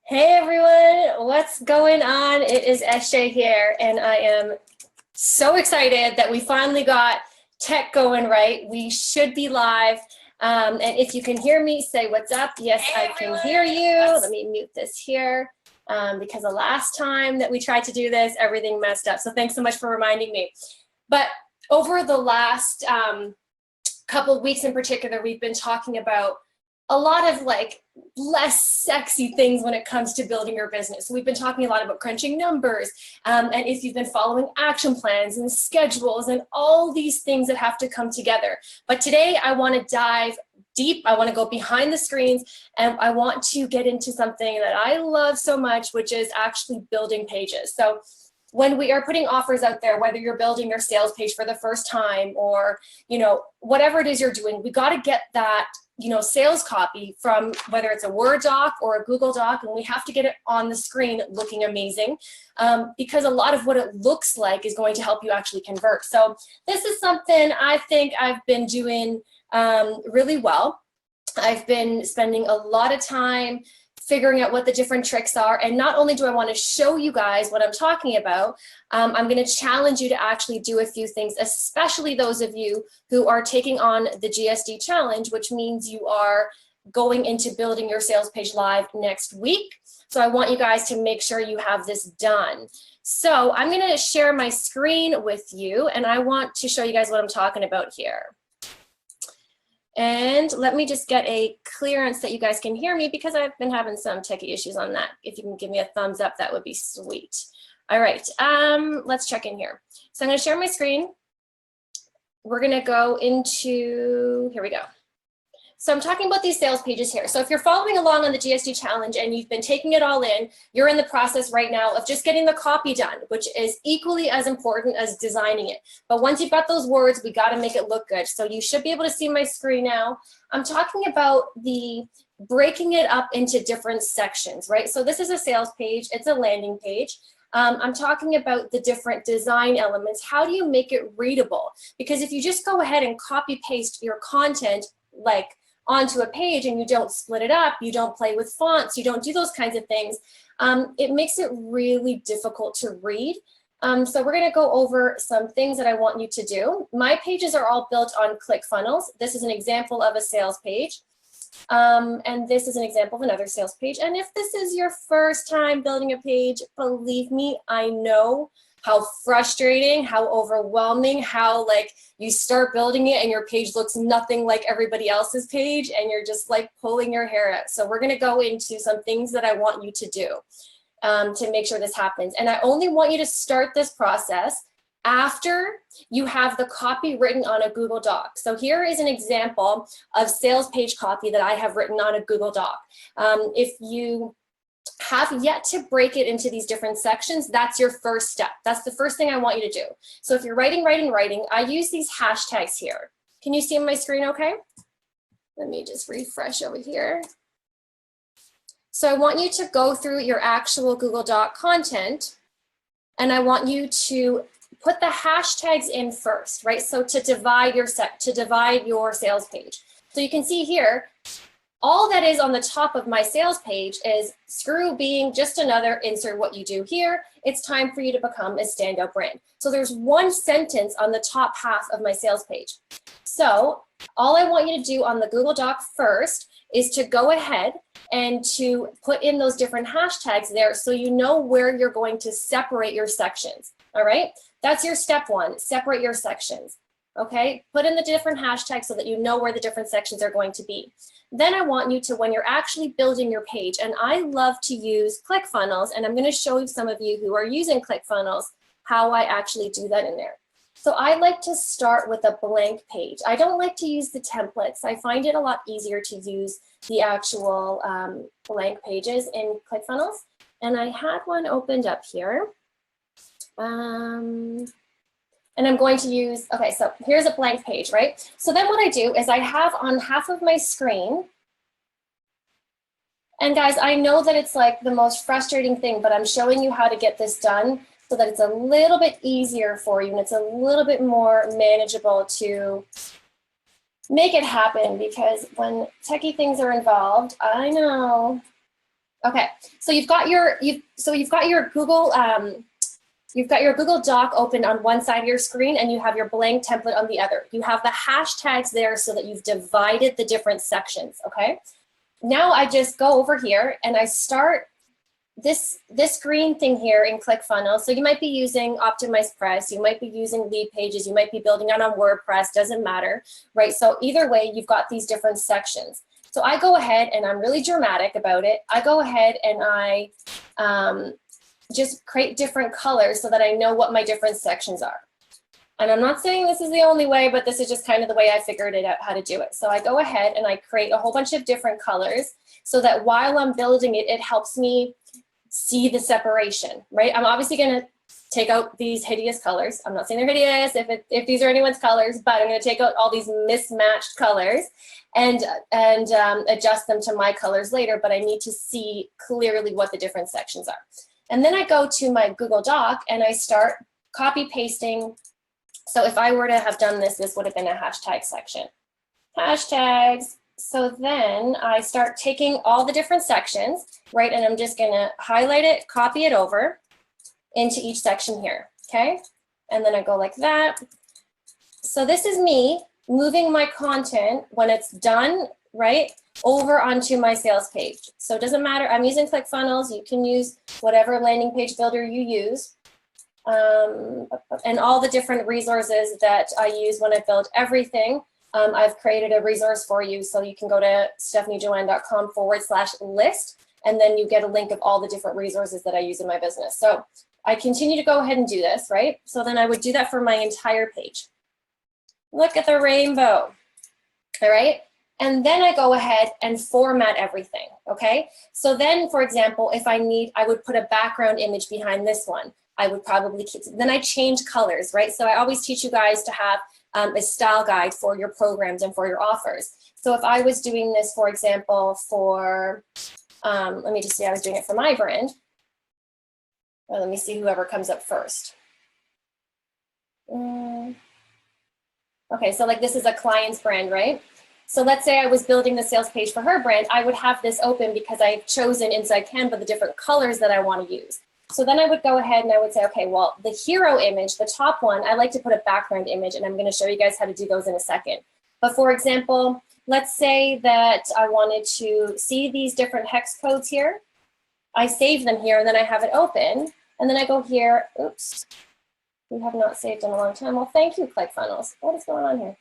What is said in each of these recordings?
Hey everyone, what's going on? It is SJ here, and I am so excited that we finally got tech going right. We should be live. And if you can hear me, say what's up. Yes, I can hear you. Let me mute this here because the last time that we tried to do this, everything messed up. So thanks so much for reminding me. But over the last couple of weeks in particular, we've been talking about a lot of like less sexy things when it comes to building your business. We've been talking a lot about crunching numbers, and if you've been following action plans and schedules and all these things that have to come together. But today I want to dive deep. I want to go behind the screens, and I want to get into something that I love so much, which is actually building pages. So when we are putting offers out there, whether you're building your sales page for the first time or, whatever it is you're doing, we got to get that sales copy from whether it's a Word doc or a Google doc, and we have to get it on the screen looking amazing because a lot of what it looks like is going to help you actually convert. So this is something I think I've been doing really well. I've been spending a lot of time figuring out what the different tricks are. And not only do I want to show you guys what I'm talking about, I'm going to challenge you to actually do a few things, especially those of you who are taking on the GSD challenge, which means you are going into building your sales page live next week. So I want you guys to make sure you have this done. So I'm going to share my screen with you, and I want to show you guys what I'm talking about here. And let me just get a clearance that you guys can hear me because I've been having some techie issues on that. If you can give me a thumbs up, that would be sweet. All right, let's check in here. So I'm gonna share my screen. We're gonna go into, here we go. So I'm talking about these sales pages here. So if you're following along on the GSD challenge and you've been taking it all in, you're in the process right now of just getting the copy done, which is equally as important as designing it. But once you've got those words, we got to make it look good. So you should be able to see my screen now. I'm talking about the breaking it up into different sections, right? So this is a sales page. It's a landing page. I'm talking about the different design elements. How do you make it readable? Because if you just go ahead and copy paste your content like onto a page and you don't split it up, you don't play with fonts, you don't do those kinds of things, it makes it really difficult to read. So we're going to go over some things that I want you to do. My pages are all built on Clickfunnels. This is an example of a sales page. And this is an example of another sales page. And if this is your first time building a page, believe me, I know how frustrating, how overwhelming, how like you start building it and your page looks nothing like everybody else's page and you're just like pulling your hair out. So we're gonna go into some things that I want you to do to make sure this happens. And I only want you to start this process after you have the copy written on a Google Doc. So here is an example of sales page copy that I have written on a Google Doc. If you have yet to break it into these different sections, that's your first step. That's the first thing I want you to do. So if you're writing, I use these hashtags here. Can you see my screen okay? Let me just refresh over here. So I want you to go through your actual Google Doc content, and I want you to put the hashtags in first, right? So to divide your sales page. So you can see here, all that is on the top of my sales page is screw being just another insert what you do here. It's time for you to become a standout brand. So there's one sentence on the top half of my sales page. So all I want you to do on the Google Doc first is to go ahead and to put in those different hashtags there so you know where you're going to separate your sections. All right, that's your step one, separate your sections. Okay, put in the different hashtags so that you know where the different sections are going to be. Then I want you to, when you're actually building your page, and I love to use Clickfunnels, and I'm going to show you some of you who are using Clickfunnels how I actually do that in there. So I like to start with a blank page. I don't like to use the templates. I find it a lot easier to use the actual blank pages in Clickfunnels. And I had one opened up here. And I'm going to use, okay, so here's a blank page, right? So then what I do is I have on half of my screen, and guys, I know that it's like the most frustrating thing, but I'm showing you how to get this done so that it's a little bit easier for you and it's a little bit more manageable to make it happen, because when techie things are involved, I know. Okay, so you've got your Google you've got your Google Doc open on one side of your screen and you have your blank template on the other. You have the hashtags there so that you've divided the different sections, okay? Now I just go over here and I start this green thing here in Clickfunnels. So you might be using Optimized Press, you might be using lead pages, you might be building it on WordPress, doesn't matter, right? So either way, you've got these different sections. So I go ahead and I'm really dramatic about it. I go ahead and I just create different colors so that I know what my different sections are. And I'm not saying this is the only way, but this is just kind of the way I figured it out how to do it. So I go ahead and I create a whole bunch of different colors so that while I'm building it, it helps me see the separation, right? I'm obviously going to take out these hideous colors. I'm not saying they're hideous if these are anyone's colors, but I'm going to take out all these mismatched colors and adjust them to my colors later, but I need to see clearly what the different sections are. And then I go to my Google Doc and I start copy pasting. So if I were to have done this, this would have been a hashtag section. Hashtags. So then I start taking all the different sections, right? And I'm just gonna highlight it, copy it over into each section here, okay? And then I go like that. So this is me moving my content when it's done, right, over onto my sales page. So it doesn't matter, I'm using Clickfunnels, you can use whatever landing page builder you use. And all the different resources that I use when I build everything. I've created a resource for you, so you can go to stephaniejoanne.com/list, and then you get a link of all the different resources that I use in my business. So I continue to go ahead and do this, right? So then I would do that for my entire page. Look at the rainbow, all right? And then I go ahead and format everything, okay? So then, for example, if I would put a background image behind this one. I would probably then I change colors, right? So I always teach you guys to have a style guide for your programs and for your offers. So if I was doing this, for example, for, let me just see, I was doing it for my brand. Well, let me see whoever comes up first. Okay, so like this is a client's brand, right? So let's say I was building the sales page for her brand, I would have this open because I've chosen inside Canva the different colors that I want to use. So then I would go ahead and I would say, okay, well, the hero image, the top one, I like to put a background image, and I'm going to show you guys how to do those in a second. But for example, let's say that I wanted to see these different hex codes here. I save them here, and then I have it open, and then I go here. Oops, we have not saved in a long time. Well, thank you, Clickfunnels. What is going on here?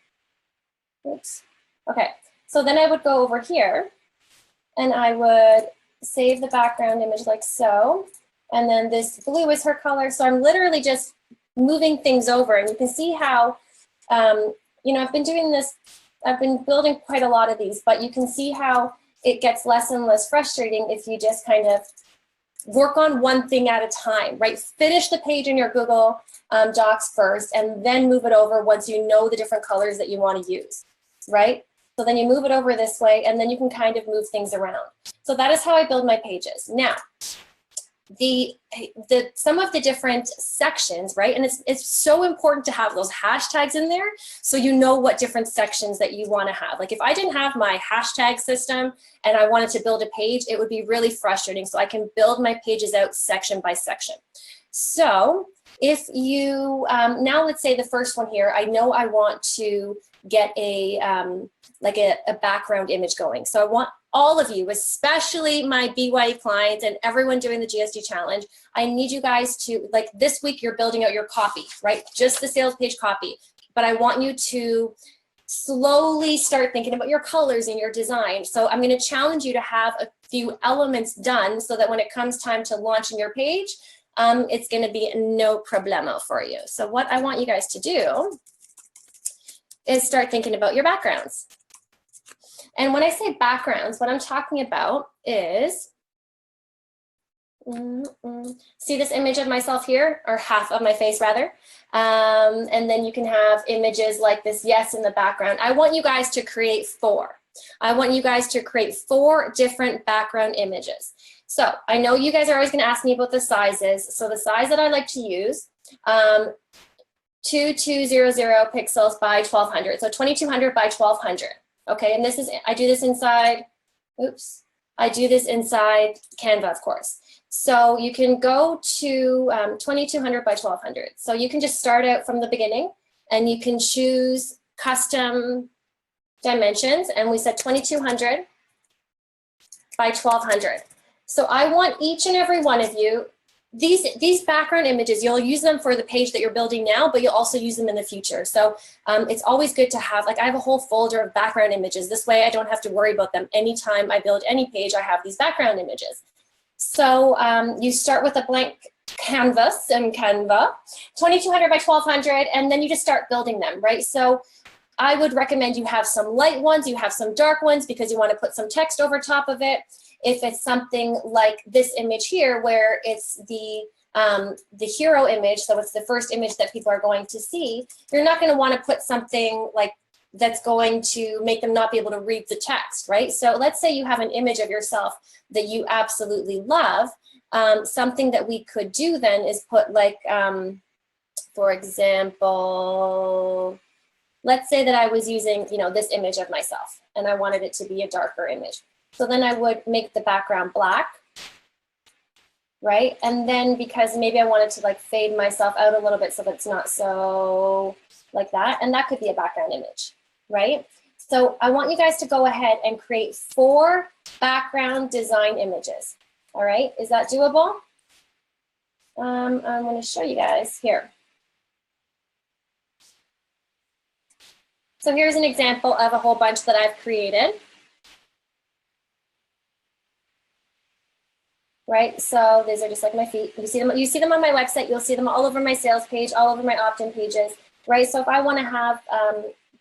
Oops. Okay, so then I would go over here, and I would save the background image like so. And then this blue is her color. So I'm literally just moving things over. And you can see how, you know, I've been doing this, I've been building quite a lot of these, but you can see how it gets less and less frustrating if you just kind of work on one thing at a time, right? Finish the page in your Google Docs first, and then move it over once you know the different colors that you want to use, right? So then you move it over this way, and then you can kind of move things around. So that is how I build my pages. Now, some of the different sections, right? And it's so important to have those hashtags in there so you know what different sections that you want to have. Like if I didn't have my hashtag system and I wanted to build a page, it would be really frustrating. So I can build my pages out section by section. So if you, now let's say the first one here, I know I want to get a background image going. So I want all of you, especially my BYE clients and everyone doing the GSD challenge, I need you guys to, like this week you're building out your copy, right? Just the sales page copy. But I want you to slowly start thinking about your colors and your design. So I'm going to challenge you to have a few elements done so that when it comes time to launching your page, it's going to be no problemo for you. So what I want you guys to do is start thinking about your backgrounds. And when I say backgrounds, what I'm talking about is, see this image of myself here, or half of my face rather, and then you can have images like this yes in the background. I want you guys to create 4. I want you guys to create 4 different background images. So I know you guys are always going to ask me about the sizes. So the size that I like to use, 2200 pixels by 1200. So 2200 by 1200. Okay, and this is, I do this inside, oops, I do this inside Canva, of course. So you can go to 2200 by 1200. So you can just start out from the beginning and you can choose custom dimensions. And we said 2200 by 1200. So I want each and every one of you, these background images, you'll use them for the page that you're building now, but you'll also use them in the future. So it's always good to have, like I have a whole folder of background images. This way I don't have to worry about them. Anytime I build any page, I have these background images. So you start with a blank canvas in Canva, 2200 by 1200, and then you just start building them, right? So I would recommend you have some light ones, you have some dark ones because you want to put some text over top of it. If it's something like this image here, where it's the hero image, so it's the first image that people are going to see, you're not going to want to put something like that's going to make them not be able to read the text, right? So let's say you have an image of yourself that you absolutely love. Something that we could do then is put like, for example, let's say that I was using, you know, this image of myself and I wanted it to be a darker image. So then I would make the background black, right? And then because maybe I wanted to like fade myself out a little bit so that it's not so like that, and that could be a background image, right? So I want you guys to go ahead and create 4 background design images, all right? Is that doable? I'm gonna show you guys here. So here's an example of a whole bunch that I've created. Right, so these are just like my feet. You see them on my website. You'll see them all over my sales page, all over my opt-in pages, right? So if I want to have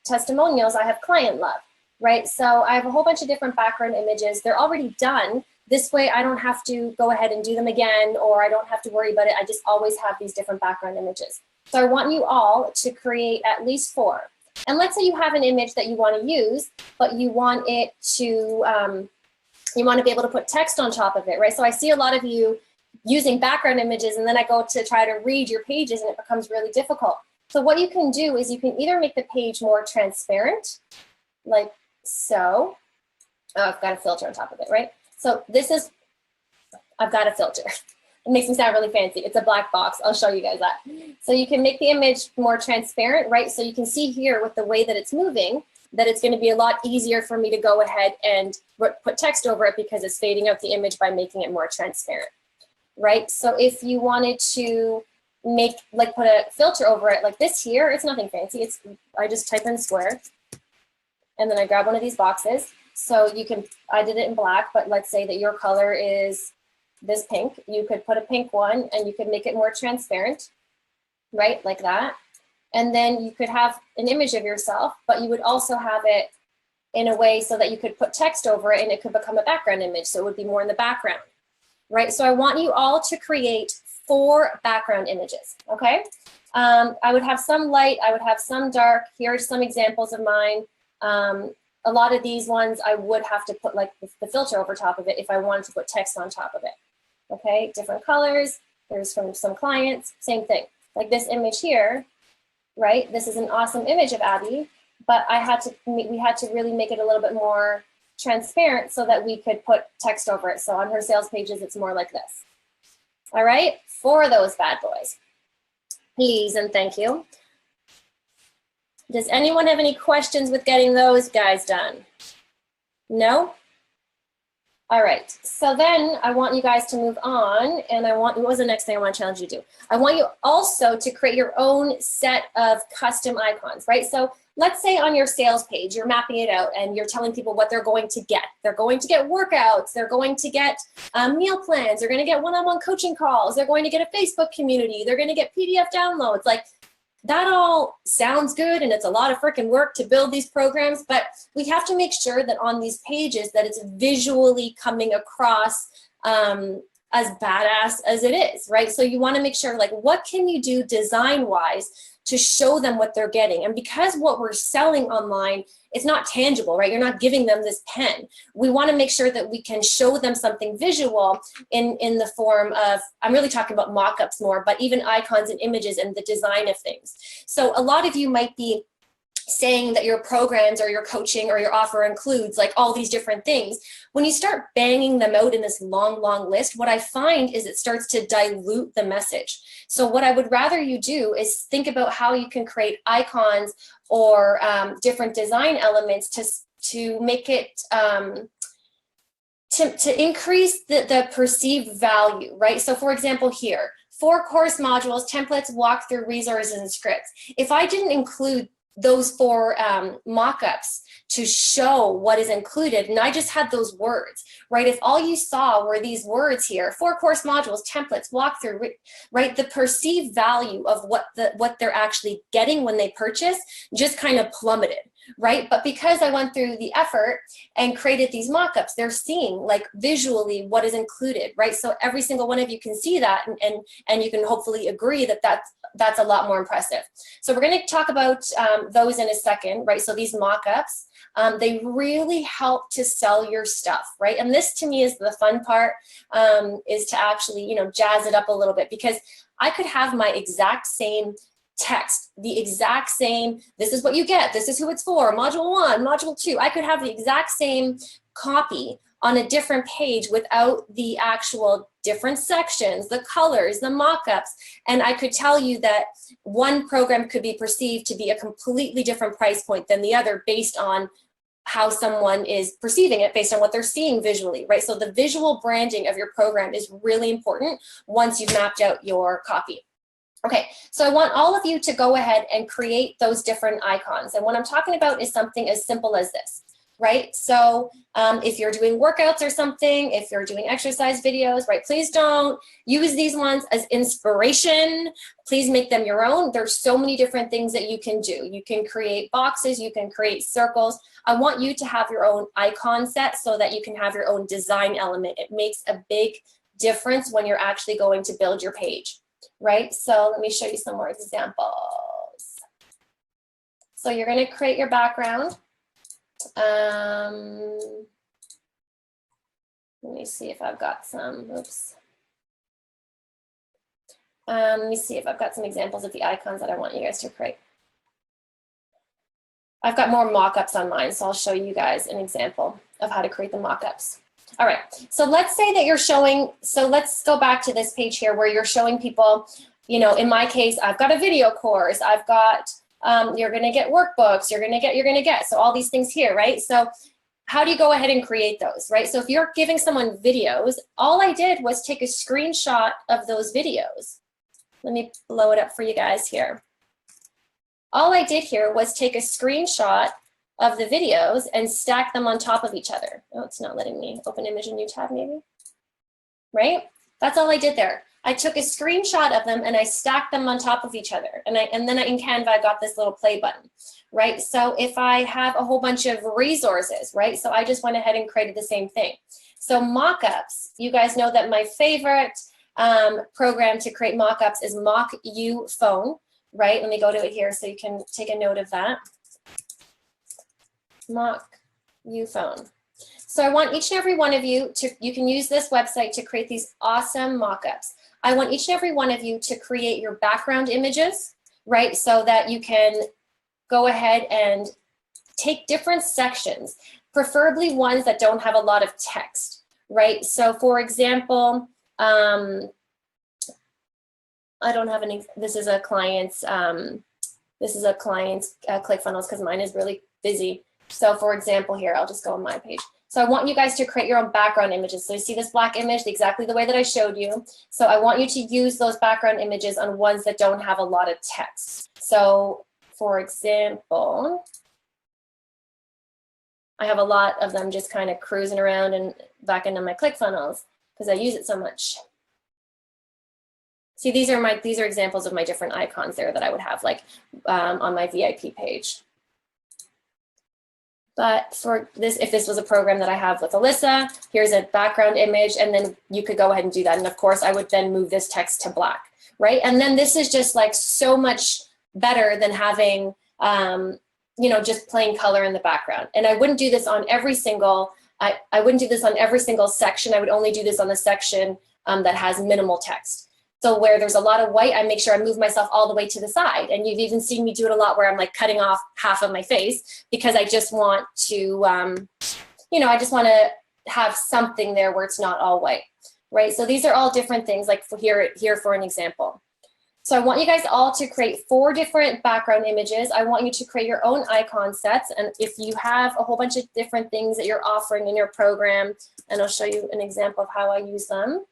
testimonials, I have client love, right? So I have a whole bunch of different background images. They're already done. This way, I don't have to go ahead and do them again, or I don't have to worry about it. I just always have these different background images. So I want you all to create at least 4. And let's say you have an image that you want to use, but you want it to you want to be able to put text on top of it, right? So I see a lot of you using background images, and then I go to try to read your pages and it becomes really difficult. So what you can do is you can either make the page more transparent, like so. Oh, I've got a filter on top of it, right? So this is, I've got a filter. It makes me sound really fancy. It's a black box. I'll show you guys that. So you can make the image more transparent, right? So you can see here with the way that it's moving, that it's going to be a lot easier for me to go ahead and put text over it because it's fading out the image by making it more transparent, right? So if you wanted to make, like put a filter over it like this here, it's nothing fancy. It's, I just type in square and then I grab one of these boxes. So you can, I did it in black, but let's say that your color is this pink. You could put a pink one and you could make it more transparent, right? Like that. And then you could have an image of yourself, but you would also have it in a way so that you could put text over it and it could become a background image. So it would be more in the background, right? So I want you all to create 4 background images, okay? I would have some light, I would have some dark. Here are some examples of mine. A lot of these ones I would have to put like the filter over top of it if I wanted to put text on top of it, okay? Different colors, there's from some clients, same thing. Like this image here, right? This is an awesome image of Abby, but we had to really make it a little bit more transparent so that we could put text over it. So on her sales pages, it's more like this. All right, 4 of those bad boys. Please and thank you. Does anyone have any questions with getting those guys done? No? All right, so then I want you guys to move on, and what was the next thing I want to challenge you to do? I want you also to create your own set of custom icons, right? So let's say on your sales page, you're mapping it out and you're telling people what they're going to get. They're going to get workouts, they're going to get meal plans, they're going to get one-on-one coaching calls, they're going to get a Facebook community, they're going to get PDF downloads. Like, that all sounds good and it's a lot of freaking work to build these programs, but we have to make sure that on these pages that it's visually coming across as badass as it is, right? So you want to make sure, like, what can you do design-wise to show them what they're getting? And because what we're selling online, it's not tangible, right? You're not giving them this pen. We want to make sure that we can show them something visual in the form of, I'm really talking about mock-ups more, but even icons and images and the design of things. So a lot of you might be saying that your programs or your coaching or your offer includes like all these different things. When you start banging them out in this long list, what I find is it starts to dilute the message. So what I would rather you do is think about how you can create icons or different design elements to make it to increase the perceived value, right? So for example here, 4 course modules, templates, walkthrough, resources, and scripts. If I didn't include those 4 mock-ups to show what is included, and I just had those words, right? If all you saw were these words here, 4 course modules, templates, walkthrough, right? The perceived value of what they're actually getting when they purchase just kind of plummeted, right? But because I went through the effort and created these mock-ups, they're seeing like visually what is included, right? So every single one of you can see that, and you can hopefully agree that that's a lot more impressive. So we're going to talk about those in a second, right? So these mock-ups, they really help to sell your stuff, right? And this to me is the fun part, is to actually, you know, jazz it up a little bit, because I could have my exact same text, the exact same, this is what you get, this is who it's for, module 1, module 2. I could have the exact same copy on a different page without the actual different sections, the colors, the mock-ups, and I could tell you that one program could be perceived to be a completely different price point than the other based on how someone is perceiving it, based on what they're seeing visually, right? So the visual branding of your program is really important once you've mapped out your copy. Okay, so I want all of you to go ahead and create those different icons. And what I'm talking about is something as simple as this, right? So if you're doing workouts or something, if you're doing exercise videos, right, please don't use these ones as inspiration. Please make them your own. There's so many different things that you can do. You can create boxes, you can create circles. I want you to have your own icon set so that you can have your own design element. It makes a big difference when you're actually going to build your page. Right, so let me show you some more examples. So you're going to create your background. Let me see if I've got some, oops. Let me see if I've got some examples of the icons that I want you guys to create. I've got more mock-ups on mine, so I'll show you guys an example of how to create the mock-ups. All right, so let's say that you're showing, so let's go back to this page here where you're showing people, you know, in my case, I've got a video course, I've got, you're gonna get workbooks, you're gonna get, so all these things here, right? So how do you go ahead and create those, right? So if you're giving someone videos, all I did was take a screenshot of those videos. Let me blow it up for you guys here. All I did here was take a screenshot of the videos and stack them on top of each other. Oh, it's not letting me open image in new tab maybe, right? That's all I did there. I took a screenshot of them and I stacked them on top of each other. And then in Canva, I got this little play button, right? So if I have a whole bunch of resources, right? So I just went ahead and created the same thing. So mock-ups, you guys know that my favorite program to create mock-ups is mockuphone, right? Let me go to it here so you can take a note of that. Mockuphone. So I want each and every one of you to, you can use this website to create these awesome mock-ups. I want each and every one of you to create your background images, right? So that you can go ahead and take different sections, preferably ones that don't have a lot of text, right? So for example, I don't have any, this is a client's Clickfunnels because mine is really busy. So for example here, I'll just go on my page. So I want you guys to create your own background images. So you see this black image exactly the way that I showed you. So I want you to use those background images on ones that don't have a lot of text. So for example, I have a lot of them just kind of cruising around and back into my Clickfunnels because I use it so much. See, these are examples of my different icons there that I would have like on my VIP page. But for this, if this was a program that I have with Alyssa, here's a background image, and then you could go ahead and do that. And of course, I would then move this text to black, right? And then this is just like so much better than having, you know, just plain color in the background. And I wouldn't do this on every single, I wouldn't do this on every single section. I would only do this on the section that has minimal text. So where there's a lot of white, I make sure I move myself all the way to the side. And you've even seen me do it a lot where I'm like cutting off half of my face because I just want to, you know, I just want to have something there where it's not all white, right? So these are all different things, like here for an example. So I want you guys all to create 4 different background images. I want you to create your own icon sets. And if you have a whole bunch of different things that you're offering in your program, and I'll show you an example of how I use them.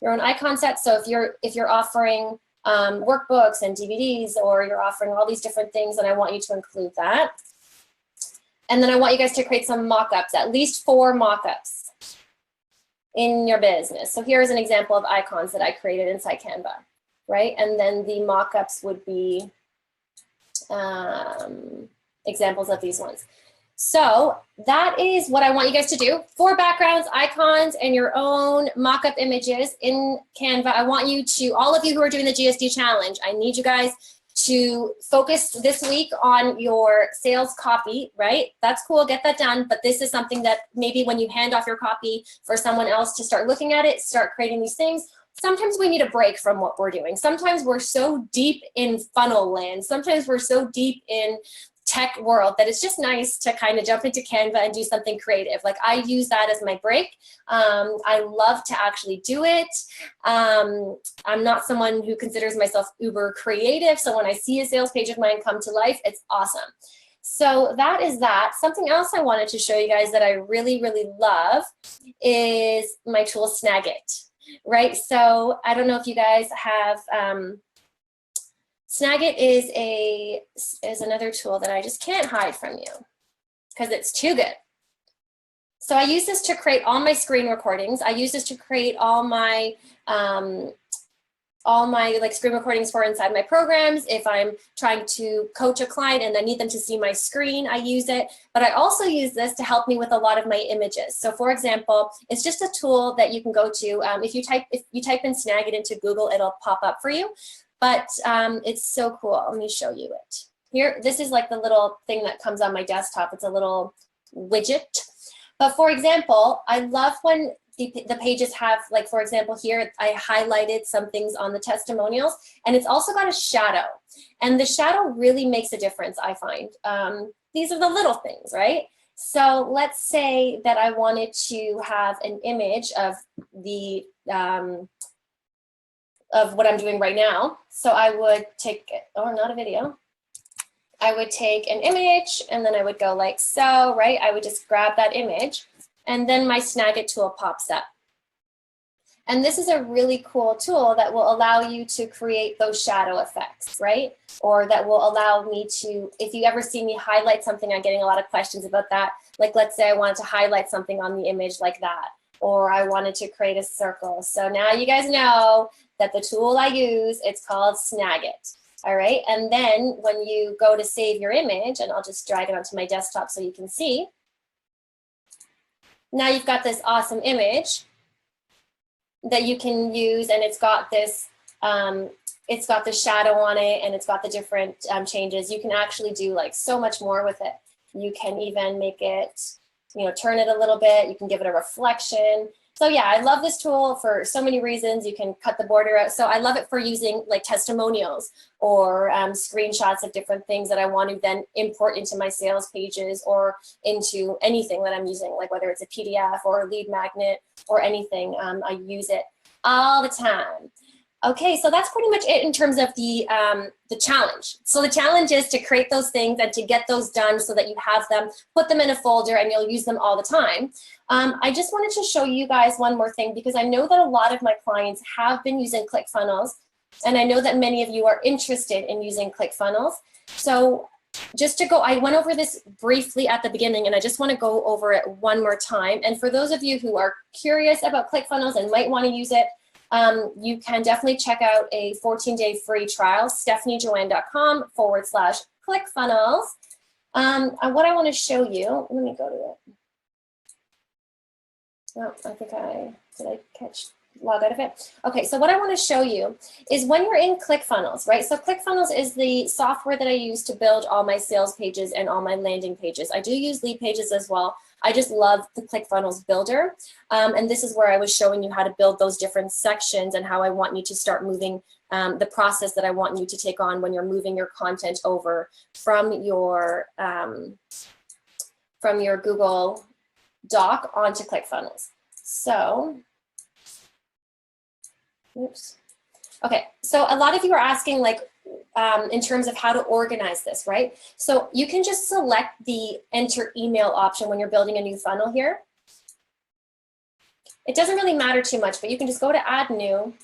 Your own icon sets. So if you're offering workbooks and DVDs, or you're offering all these different things, then I want you to include that. And then I want you guys to create some mock-ups, at least 4 mock-ups in your business. So here's an example of icons that I created inside Canva, right? And then the mock-ups would be examples of these ones. So that is what I want you guys to do. 4 backgrounds, icons, and your own mock-up images in Canva. I want you to, all of you who are doing the GSD challenge, I need you guys to focus this week on your sales copy, right? That's cool, get that done. But this is something that maybe when you hand off your copy for someone else to start looking at it, start creating these things, sometimes we need a break from what we're doing. Sometimes we're so deep in funnel land. Sometimes we're so deep in tech world that it's just nice to kind of jump into Canva and do something creative. Like I use that as my break. I love to actually do it. I'm not someone who considers myself uber creative. So when I see a sales page of mine come to life, it's awesome. So that is that. Something else I wanted to show you guys that I really, really love is my tool Snagit, right? So I don't know if you guys have, Snagit is another tool that I just can't hide from you because it's too good. So I use this to create all my screen recordings. I use this to create all my like screen recordings for inside my programs. If I'm trying to coach a client and I need them to see my screen, I use it. But I also use this to help me with a lot of my images. So for example, it's just a tool that you can go to. If you type in Snagit into Google, it'll pop up for you. But it's so cool. Let me show you it. Here, this is like the little thing that comes on my desktop. It's a little widget. But for example, I love when the pages have, like for example here, I highlighted some things on the testimonials, and it's also got a shadow. And the shadow really makes a difference, I find. These are the little things, right? So let's say that I wanted to have an image of the of what I'm doing right now. So I would take, or not a video, I would take an image and then I would go like so, right? I would just grab that image and then my Snagit tool pops up. And this is a really cool tool that will allow you to create those shadow effects, right? Or that will allow me to, if you ever see me highlight something, I'm getting a lot of questions about that. Like let's say I wanted to highlight something on the image like that, or I wanted to create a circle. So now you guys know that the tool I use, it's called Snagit. All right, and then when you go to save your image, and I'll just drag it onto my desktop so you can see, now you've got this awesome image that you can use, and it's got this, it's got the shadow on it, and it's got the different changes. You can actually do like so much more with it. You can even make it, you know, turn it a little bit. You can give it a reflection. So yeah, I love this tool for so many reasons. You can cut the border out. So I love it for using like testimonials or screenshots of different things that I want to then import into my sales pages or into anything that I'm using, like whether it's a PDF or a lead magnet or anything. I use it all the time. Okay, so that's pretty much it in terms of the challenge. So the challenge is to create those things and to get those done so that you have them, put them in a folder, and you'll use them all the time. I just wanted to show you guys one more thing because I know that a lot of my clients have been using Clickfunnels, and I know that many of you are interested in using Clickfunnels. So just to go, I went over this briefly at the beginning, and I just want to go over it one more time. And for those of you who are curious about Clickfunnels and might want to use it, you can definitely check out a 14-day free trial, stephaniejoanne.com/Clickfunnels. What I want to show you, let me go to it. Oh, I think did I log out of it? Okay, so what I want to show you is when you're in Clickfunnels, right? So Clickfunnels is the software that I use to build all my sales pages and all my landing pages. I do use lead pages as well, I just love the ClickFunnels builder. And this is where I was showing you how to build those different sections and how I want you to start moving the process that I want you to take on when you're moving your content over from your Google Doc onto ClickFunnels. So, oops. Okay, so a lot of you are asking, like, in terms of how to organize this, right? So you can just select the enter email option when you're building a new funnel here. It doesn't really matter too much, but you can just go to add new.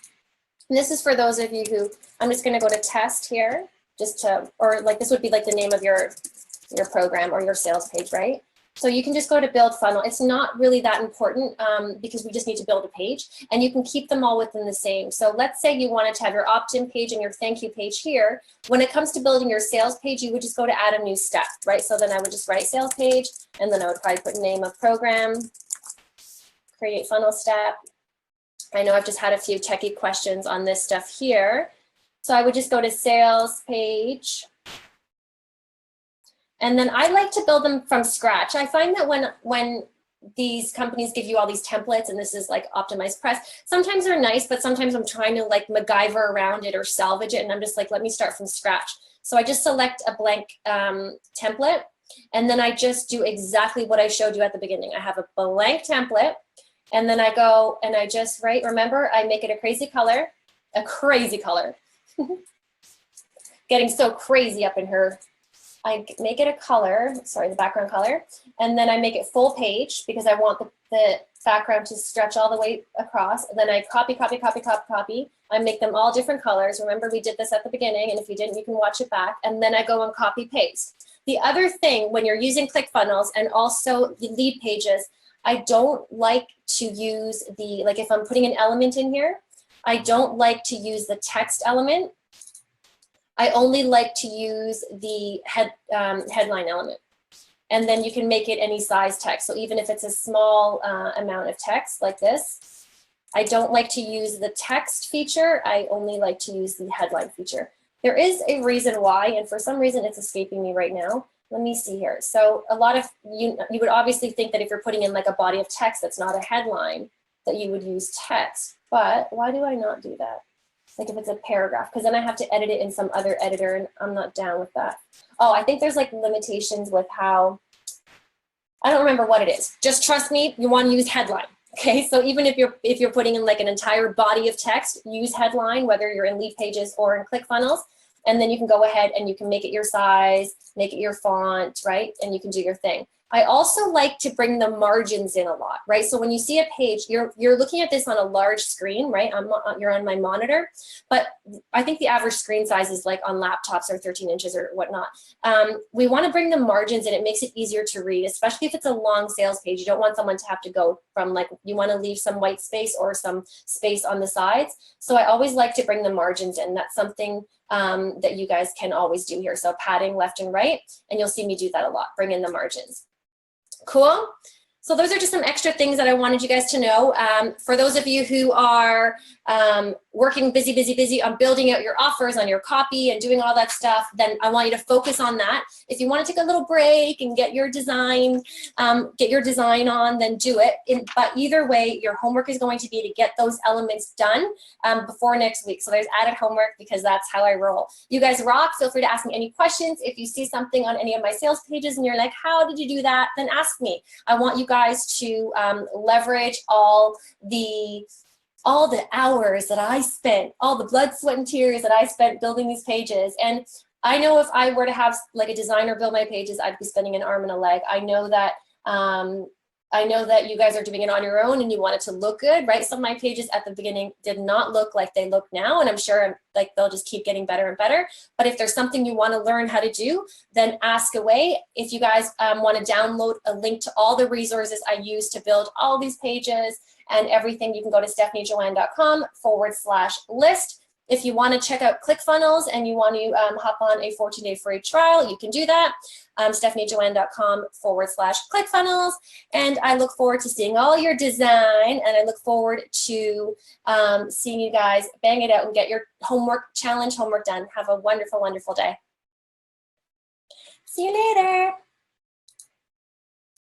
And this is for those of you who, I'm just gonna go to test here, just to, or like this would be like the name of your program or your sales page, right? So you can just go to build funnel. It's not really that important because we just need to build a page, and you can keep them all within the same. So let's say you wanted to have your opt-in page and your thank you page here. When it comes to building your sales page, you would just go to add a new step, right? So then I would just write sales page, and then I would probably put name of program, create funnel step. I know I've just had a few techie questions on this stuff here. So I would just go to sales page. And then I like to build them from scratch. I find that when these companies give you all these templates, and this is like optimized press, sometimes they're nice, but sometimes I'm trying to like MacGyver around it or salvage it, and I'm just like, let me start from scratch. So I just select a blank template, and then I just do exactly what I showed you at the beginning. I have a blank template, and then I go and I just write, remember, I make it a crazy color. Getting so crazy up in her. I make it a color, sorry, the background color, and then I make it full page because I want the background to stretch all the way across. And then I copy. I make them all different colors. Remember, we did this at the beginning, and if you didn't, you can watch it back. And then I go and copy paste. The other thing, when you're using ClickFunnels and also the lead pages, I don't like to use the, like if I'm putting an element in here, I don't like to use the text element. I only like to use the headline element. And then you can make it any size text. So even if it's a small amount of text like this, I don't like to use the text feature. I only like to use the headline feature. There is a reason why, and for some reason it's escaping me right now. Let me see here. So a lot of you would obviously think that if you're putting in like a body of text that's not a headline, that you would use text. But why do I not do that? Like if it's a paragraph, because then I have to edit it in some other editor, and I'm not down with that. Oh, I think there's like limitations with how, I don't remember what it is. Just trust me, you want to use headline. Okay, so even if you're putting in like an entire body of text, use headline, whether you're in lead pages or in ClickFunnels, and then you can go ahead and you can make it your size, make it your font, right? And you can do your thing. I also like to bring the margins in a lot, right? So when you see a page, you're looking at this on a large screen, right? You're on my monitor, but I think the average screen size is like on laptops or 13 inches or whatnot. We want to bring the margins in. It makes it easier to read, especially if it's a long sales page. You don't want someone to have to go from like, you want to leave some white space or some space on the sides. So I always like to bring the margins in. That's something that you guys can always do here. So padding left and right, and you'll see me do that a lot, bring in the margins. Cool. So those are just some extra things that I wanted you guys to know. For those of you who are working busy on building out your offers, on your copy and doing all that stuff, then I want you to focus on that. If you want to take a little break and get your design on, then do it. But either way, your homework is going to be to get those elements done before next week. So there's added homework because that's how I roll. You guys rock. Feel free to ask me any questions. If you see something on any of my sales pages and you're like, how did you do that? Then ask me. I want you guys to leverage all the hours that I spent, all the blood, sweat, and tears that I spent building these pages. And I know if I were to have like a designer build my pages, I'd be spending an arm and a leg. I know that you guys are doing it on your own and you want it to look good, right? Some of my pages at the beginning did not look like they look now, and I'm sure like they'll just keep getting better and better. But if there's something you want to learn how to do, then ask away. If you guys want to download a link to all the resources I use to build all these pages and everything, you can go to stephaniejoanne.com/list. If you want to check out ClickFunnels and you want to hop on a 14-day free trial, you can do that. stephaniejoanne.com/ClickFunnels. And I look forward to seeing all your design, and I look forward to seeing you guys bang it out and get your homework done. Have a wonderful, wonderful day. See you later.